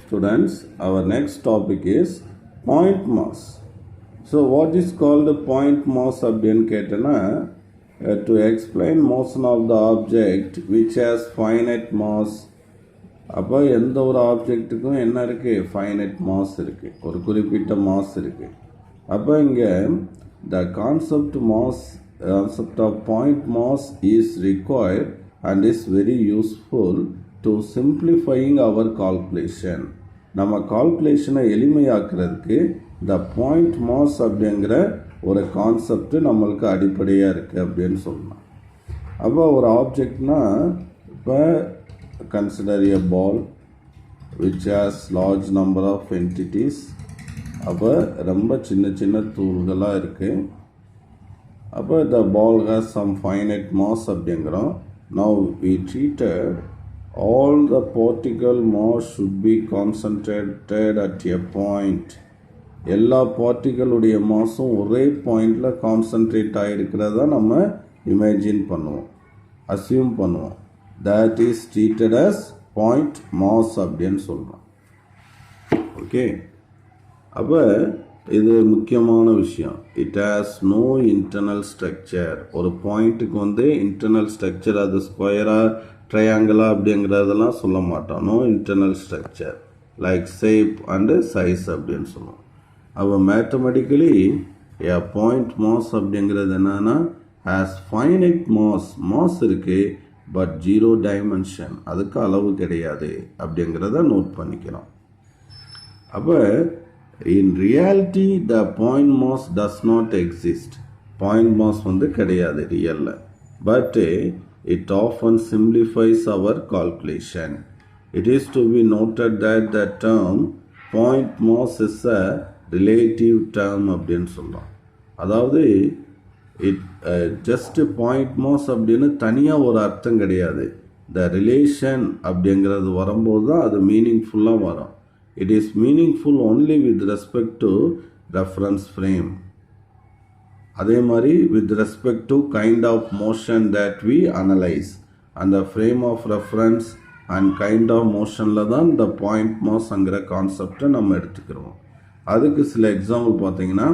Students, our next topic is point mass. So what is called point mass அப்படின்னு கேட்டனா to explain motion of the object which has finite mass. அப்போ எந்த ஒரு ஆப்ஜெக்ட்டுக்கும் என்ன இருக்குது, finite mass இருக்குது, ஒரு குறிப்பிட்ட மாஸ் இருக்குது. அப்போ இங்கே the concept of point mass is required and is very useful to simplifying our calculation. நம்ம கால்குலேஷனை எளிமையாக்குறதுக்கு இந்த பாயிண்ட் மாஸ் அப்படிங்கிற ஒரு கான்செப்ட் நம்மளுக்கு அடிப்படையாக இருக்குது அப்படின்னு சொல்லலாம். அப்போ ஒரு ஆப்ஜெக்ட்னா இப்போ consider a ball which has large number of entities. அப்போ ரொம்ப சின்ன சின்ன தூள்களாக இருக்குது. அப்போ the ball has some finite mass அப்படிங்கிறோம். Now we treated all the particle mass should be concentrated at a point. எல்லா பார்ட்டிகளுடைய மாஸும் ஒரே பாயிண்டில் கான்சன்ட்ரேட் ஆகிருக்கிறதா நம்ம இமேஜின் பண்ணுவோம், அசியூம் பண்ணுவோம். that is treated as point mass அப்படின்னு சொல்கிறோம். ஓகே, அப்போ இது முக்கியமான விஷயம். It has no internal structure. ஒரு பாயிண்ட்டுக்கு வந்து இன்டர்னல் ஸ்ட்ரக்சர், அது ஸ்கொயராக ட்ரையாங்கிளா அப்படிங்கிறதெல்லாம் சொல்ல மாட்டோம். No internal structure like shape and size அப்படின்னு சொல்லுவோம். அப்போ மேத்தமெட்டிக்கலி ஏ பாயிண்ட் மாஸ் அப்படிங்கிறது என்னன்னா ஹேஸ் ஃபைனைட் மாஸ் இருக்குது, பட் 0 டைமென்ஷன், அதுக்கு அளவு கிடையாது அப்படிங்கிறத நோட் பண்ணிக்கிறோம். அப்போ in reality the point mass does not exist. Point mass வந்து கிடையாது ரியலில். But it often simplifies our calculation. It is to be noted that the term point mass is a relative term அப்படின்னு சொல்கிறோம். அதாவது just point mass அப்படின்னு தனியாக ஒரு அர்த்தம் கிடையாது. த ரிலேஷன் அப்படிங்கிறது வரும்போது தான் அது மீனிங்ஃபுல்லாக வரும். It is meaningful only with respect to reference frame. அதே மாதிரி with respect to kind of motion that we analyse. அந்த frame of reference and kind of மோஷனில் தான் இந்த பாயிண்ட் மாஸ்ங்கிற கான்செப்டை நம்ம எடுத்துக்கிறோம். அதுக்கு சில எக்ஸாம்பிள் பார்த்தீங்கன்னா,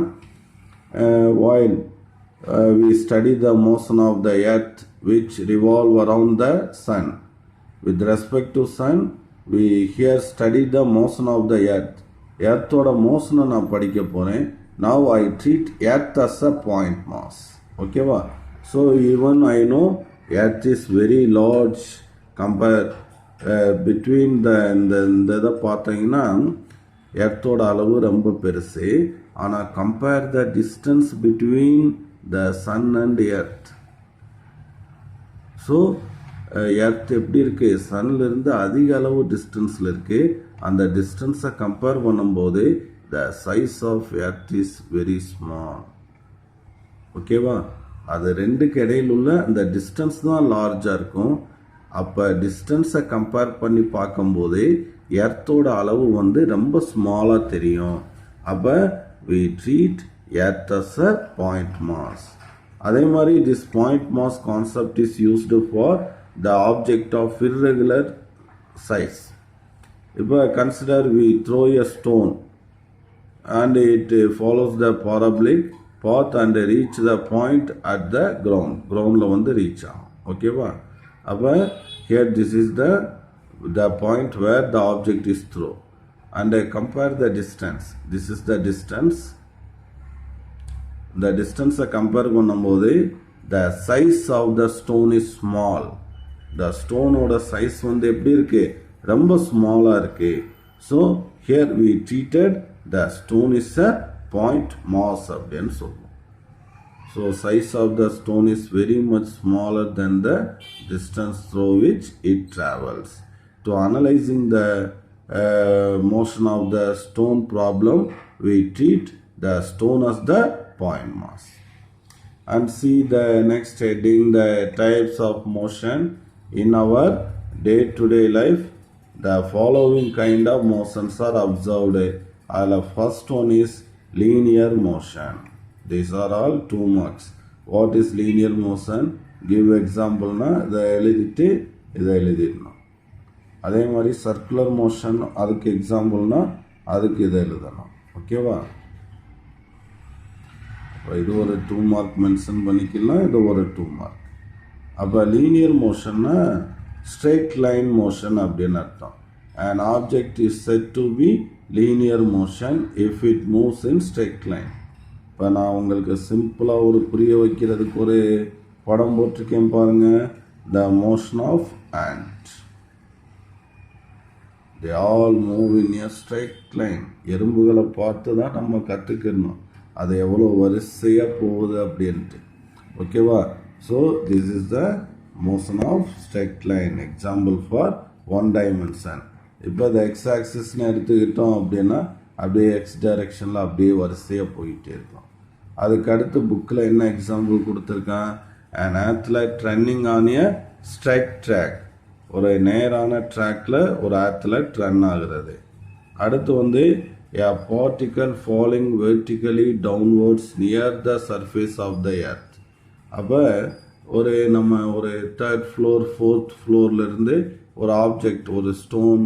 while we study the motion of the earth which revolve around the sun. With respect to sun, we here study the motion of the earth. எர்த்தோட மோஷனை நான் படிக்க போகிறேன். Now I treat earth as a point mass. ஓகேவா? So even I know earth is very large compare between இந்த இதை பார்த்தீங்கன்னா எர்த்தோட அளவு ரொம்ப பெருசு. ஆனால் compare the distance between the sun and earth. So earth எப்படி இருக்குது, சன்லேருந்து அதிக அளவு டிஸ்டன்ஸில் இருக்குது. அந்த டிஸ்டன்ஸை கம்பேர் பண்ணும்போது the size of earth is very small. ஓகேவா? அது ரெண்டுக்கு இடையில் உள்ள அந்த டிஸ்டன்ஸ் தான் லார்ஜாக இருக்கும். அப்போ டிஸ்டன்ஸை கம்பேர் பண்ணி பார்க்கும்போது எர்த்தோட அளவு வந்து ரொம்ப ஸ்மாலாக தெரியும். அப்போ we treat earth as a point mass. அதே மாதிரி this point mass concept is used for the object of irregular size. இப்போ consider we throw a stone and it follows the parabolic path and reach the point at the groundல வந்து reach ஆகும். ஓகேவா? அப்போ here this is the point where the object is thrown. And compare the distance. This is the distance. The distance compare பண்ணும்போது the size of the stone is small. The stone ஓட size வந்து எப்படி இருக்கு, ரொம்ப ஸ்மாலாக இருக்கு. So here we treated the stone is a point mass அப்படின்னு சொல்லுவோம். So size of the stone is very much smaller than the distance through which it travels. To analyzing the motion of the stone problem, we treat the stone as the point mass. And see the next heading, the types of motion in our day-to-day life. The following kind of motions are observed. The first one is linear motion. These are all 2 marks. What is linear motion? Give example na, இதை எழுதிட்டு இதை எழுதிடணும். அதே மாதிரி circular motion அதுக்கு எக்ஸாம்பிள்னா அதுக்கு இதை எழுதணும். ஓகேவா? இது ஒரு 2 மார்க் மென்ஷன் பண்ணிக்கலாம், இது ஒரு 2 மார்க். அப்போ லீனியர் மோஷன்னா ஸ்ட்ரெயிட் லைன் மோஷன் அப்படின்னு அர்த்தம். an object is said to be linear motion if it moves in straight line. இப்போ நான் உங்களுக்கு சிம்பிளாக ஒரு புரிய வைக்கிறதுக்கு ஒரு படம் போட்டிருக்கேன் பாருங்கள். the motion of ant, they all move in a straight line. எறும்புகளை பார்த்து தான் நம்ம கற்றுக்கணும் அது எவ்வளோ வரிசையாக போகுது அப்படின்ட்டு. ஓகேவா? So this is the motion of straight line, example for 1 dimension. இப்போ இந்த எக்ஸ் ஆக்சிஸ்ன்னு எடுத்துக்கிட்டோம் அப்படின்னா அப்படியே எக்ஸ் டைரெக்ஷனில் அப்படியே வரிசையாக போயிட்டே இருக்கும். அதுக்கு அடுத்து புக்கில் என்ன எக்ஸாம்பிள் கொடுத்துருக்கான்? an athlete running on a straight track, ஒரு நேரான ட்ராக்ல ஒரு athlete ரன் ஆகுறது. அடுத்து வந்து a particle falling vertically downwards near the surface of the earth. அப்போ நம்ம ஒரு 3rd floor 4th ஃப்ளோர்லேருந்து ஒரு ஆப்ஜெக்ட், ஒரு ஸ்டோன்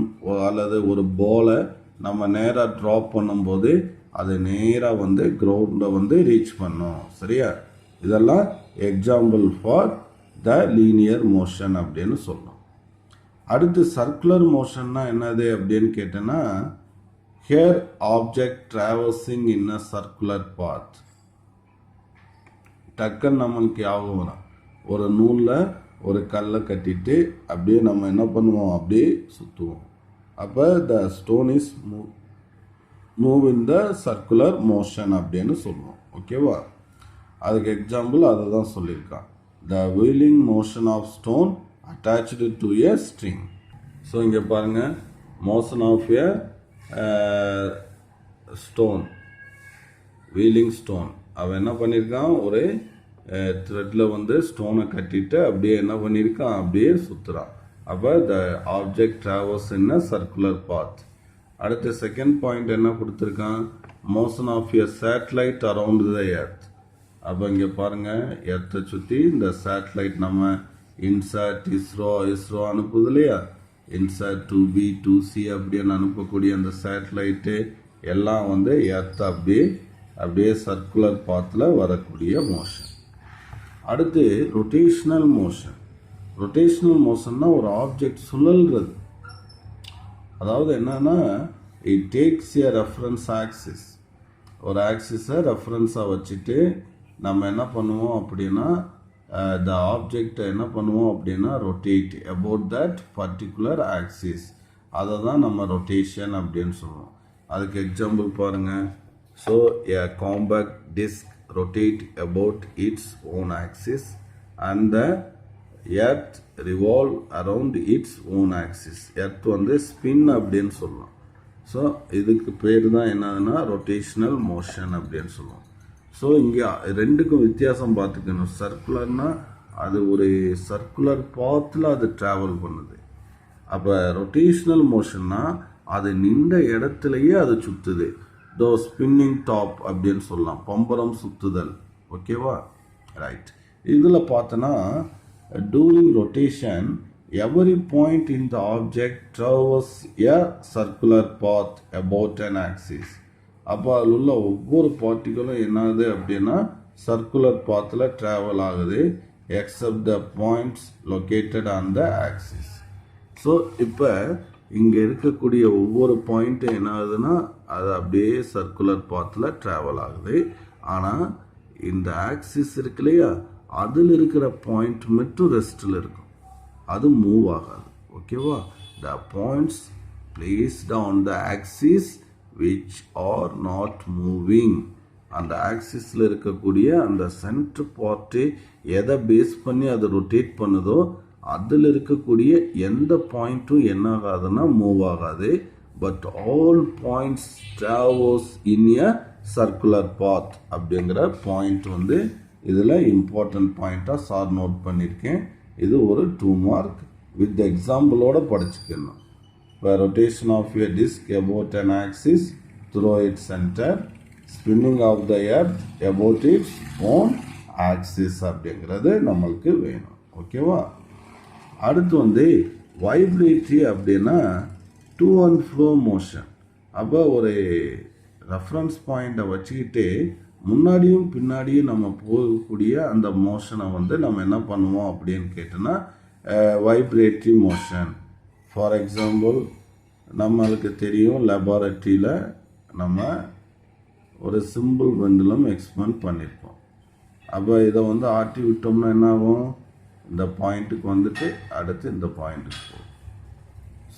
அல்லது ஒரு பாலை நம்ம நேராக ட்ராப் பண்ணும்போது அது நேராக வந்து கிரவுண்டை வந்து ரீச் பண்ணும். சரியா? இதெல்லாம் example for the linear motion அப்படின்னு சொல்லணும். அடுத்து சர்க்குலர் மோஷன்னா என்னது அப்படின்னு கேட்டேன்னா, here object travelling in a circular path. டக்குன்னு நம்மளுக்கு ஞாபகம் வரும், ஒரு நூலில் ஒரு கல்லை கட்டிட்டு அப்படியே நம்ம என்ன பண்ணுவோம், அப்படியே சுற்றுவோம். அப்போ the stone is move in the circular motion அப்படின்னு சொல்லுவோம். ஓகேவா? அதுக்கு எக்ஸாம்பிள் அதை தான் சொல்லியிருக்கான், the wheeling motion of stone attached to a string. So இங்கே பாருங்கள், motion of a stone, wheeling stone. அவன் என்ன பண்ணியிருக்கான், ஒரு த்ரெட்டில் வந்து ஸ்டோனை கட்டிட்டு அப்படியே என்ன பண்ணியிருக்கான், அப்படியே சுற்றுறான். அப்போ the object travels in a circular path. அடுத்து செகண்ட் பாயிண்ட் என்ன கொடுத்துருக்கான், motion of a satellite around the earth. அப்போ இங்கே பாருங்கள், எர்த்தை சுற்றி இந்த சேட்டலைட் நம்ம இன்சாட் இஸ்ரோ அனுப்புது இல்லையா, இன்சாட் 2B 2C அப்படின்னு அனுப்பக்கூடிய அந்த சேட்டலைட்டு எல்லாம் வந்து எர்த்தை அப்படியே சர்க்குலர் பாத்தில் வரக்கூடிய மோஷன். அடுத்து ரொட்டேஷ்னல் மோஷன். ரொட்டேஷ்னல் மோஷன்னா ஒரு ஆப்ஜெக்ட் சுழல்றது. அதாவது என்னன்னா, it takes a reference axis, ஒரு ஆக்சிஸை ரெஃபரன்ஸாக வச்சுட்டு நம்ம என்ன பண்ணுவோம் அப்படின்னா, த ஆப்ஜெக்டை என்ன பண்ணுவோம் அப்படின்னா rotate about that particular axis. அதை தான் நம்ம ரொட்டேஷன் அப்படின்னு சொல்லுவோம். அதுக்கு எக்ஸாம்பிள் பாருங்கள். So a compact disk rotate about its own axis and the earth revolve around its own axis. Earth வந்து ஸ்பின் அப்படின்னு சொல்லலாம். ஸோ இதுக்கு பேர் தான் என்னதுன்னா ரொட்டேஷ்னல் மோஷன் அப்படின்னு சொல்லுவோம். ஸோ இங்கே ரெண்டுக்கும் வித்தியாசம் பார்த்துக்கணும். சர்க்குலர்னா அது ஒரு சர்க்குலர் பாத்தில் அது ட்ராவல் பண்ணுது. அப்போ ரொட்டேஷ்னல் மோஷன்னா அது நின்ற இடத்துலையே அது சுற்றுது. தோ ஸ்பின்னிங் டாப் அப்படின்னு சொல்லலாம், பம்பரம் சுற்றுதல். ஓகேவா? ரைட். இதில் பார்த்தோன்னா during rotation every point in the object travels a circular path about an axis. அப்போ அதில் உள்ள ஒவ்வொரு பார்ட்டிகளும் என்னது அப்படின்னா சர்க்குலர் பாத்தில் ட்ராவல் ஆகுது, except the points located on the axis. So இப்போ இங்கே இருக்கக்கூடிய ஒவ்வொரு பாயிண்ட்டும் என்ன ஆகுதுன்னா அது அப்படியே சர்க்குலர் பாத்தில் ட்ராவல் ஆகுது. ஆனால் இந்த ஆக்சிஸ் இருக்கு இல்லையா, அதில் இருக்கிற பாயிண்ட் மட்டும் ரெஸ்ட்டில் இருக்கும், அது மூவ் ஆகாது. ஓகேவா? The points placed on the axis which are not moving. அந்த ஆக்சிஸில் இருக்கக்கூடிய அந்த சென்டர் பார்ட்டு எதை பேஸ் பண்ணி அதை ரொட்டேட் பண்ணுதோ அதில் இருக்கக்கூடிய எந்த பாயிண்ட்டும் என்ன ஆகாதுன்னா மூவ் ஆகாது. But all points travels in a circular path அப்படிங்கிற பாயிண்ட் வந்து இதில் இம்பார்ட்டன்ட் பாயிண்ட்டாக சார் நோட் பண்ணியிருக்கேன். இது ஒரு 2 மார்க் வித் எக்ஸாம்பிளோட படிச்சுக்கணும். இப்போ rotation of a disc about an axis through its center, spinning of the earth about its own axis அப்படிங்கிறது நம்மளுக்கு வேணும். ஓகேவா? அடுத்து வந்து வைப்ரேட்டரி அப்படின்னா டு அண்ட் ஃப்ளோ மோஷன். அப்போ ஒரு ரெஃபரன்ஸ் பாயிண்ட்டை வச்சுக்கிட்டு முன்னாடியும் பின்னாடியும் நம்ம போகக்கூடிய அந்த மோஷனை வந்து நம்ம என்ன பண்ணுவோம் அப்படின்னு கேட்டோன்னா வைப்ரேட்டரி மோஷன். ஃபார் எக்ஸாம்பிள், நம்மளுக்கு தெரியும் லெபார்ட்டரியில் நம்ம ஒரு சிம்பிள் பெண்டுலம் எக்ஸ்பெரிமெண்ட் பண்ணியிருப்போம். அப்போ இதை வந்து ஆட்டி விட்டோம்னா என்ன ஆகும், இந்த பாயிண்ட்டுக்கு வந்துட்டு அடுத்து இந்த பாயிண்ட்டுக்கு போகும்.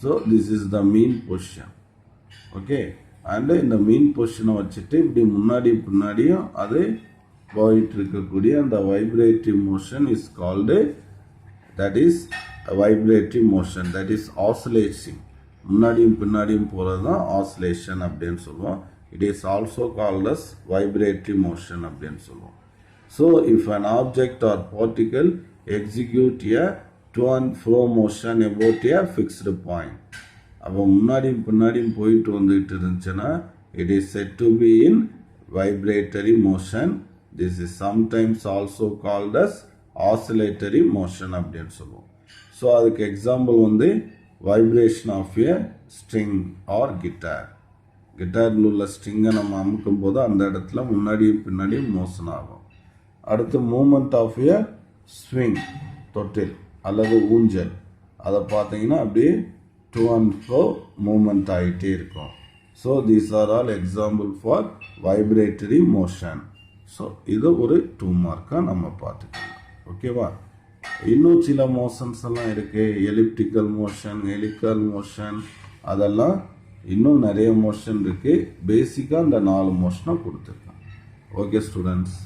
So this is the mean position. Okay, and இந்த மீன் பொசிஷனை வச்சுட்டு இப்படி முன்னாடி பின்னாடியும் அது போயிட்டு இருக்கக்கூடிய அந்த vibratory motion is called, that is vibratory motion, that is oscillation. முன்னாடியும் பின்னாடியும் போகிறது தான் ஆசிலேஷன் அப்படின்னு சொல்லுவோம். It is also called as vibratory motion அப்படின்னு சொல்லுவோம். So if an object or particle execute a to and fro motion about a fixed point, அப்போ முன்னாடியும் பின்னாடியும் போயிட்டு வந்துட்டு இருந்துச்சுன்னா it is said to be in vibratory motion. This is sometimes also called as oscillatory motion அப்படின்னு சொல்லுவோம். So அதுக்கு example வந்து vibration of a string or guitar. கிட்டாரில் உள்ள ஸ்ட்ரிங்கை நம்ம அமுக்கும் போது அந்த இடத்துல முன்னாடியும் பின்னாடியும் மோஷன் ஆகும். அடுத்து மூமெண்ட் ஆஃப் ஏ ஸ்விங், தொட்டில் அல்லது ஊஞ்சல், அதை பார்த்தீங்கன்னா அப்படியே டு அண்ட் ஃப்ரோ மூமெண்ட் ஆகிட்டே இருக்கும். So these are all example for vibratory motion. So இது ஒரு 2 மார்க்காக நம்ம பார்த்துக்கலாம். ஓகேவா? இன்னும் சில மோஷன்ஸ் எல்லாம் இருக்குது. எலிப்டிக்கல் மோஷன், ஹெலிக்கல் மோஷன், அதெல்லாம் இன்னும் நிறைய மோஷன் இருக்குது. பேசிக்காக இந்த 4 மோஷனை கொடுத்துருக்கேன். Okay students.